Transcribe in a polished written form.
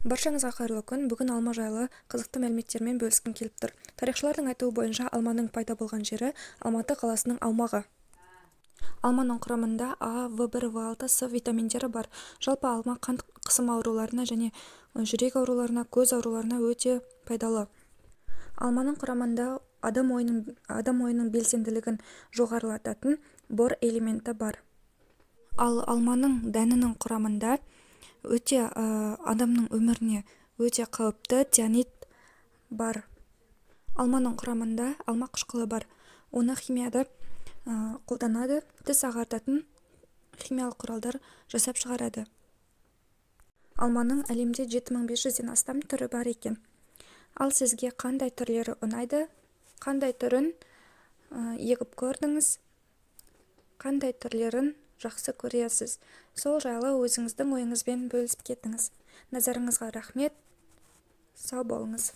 Баршаңызға қайырлы күн. Бүгін алма жайлы қызықты мәліметтермен бөліскім келіп тұр. Тарихшылардың айтуы бойынша алманың пайда болған жері Алматы қаласының аумағы. Алманың құрамында А, В1, В6, С витаминдері бар. Жалпы алма қант қысым ауруларына және жүрек ауруларына, көз ауруларына өте пайдалы. Алманың құрамында адам ойының белсенділігін жоғарылататын бор элементі бар. Ал алманың дәнінің құрамында адамның өміріне өте қауіпті цианид бар. Алманың құрамында алма қышқылы бар. Оны химияда қолданады, тіс ағартатын химиялық құралдар жасап шығарады. Алманың әлемде 7500-ден астам түрі бар екен. Ал сізге қандай түрлері ұнайды? Қандай түрін егіп көрдіңіз? Қандай түрлерін жақсы көресіз? Сол жайлы өзіңіздің ойыңызбен бөлісіп кетіңіз. Назарыңызға рахмет. Сау болыңыз.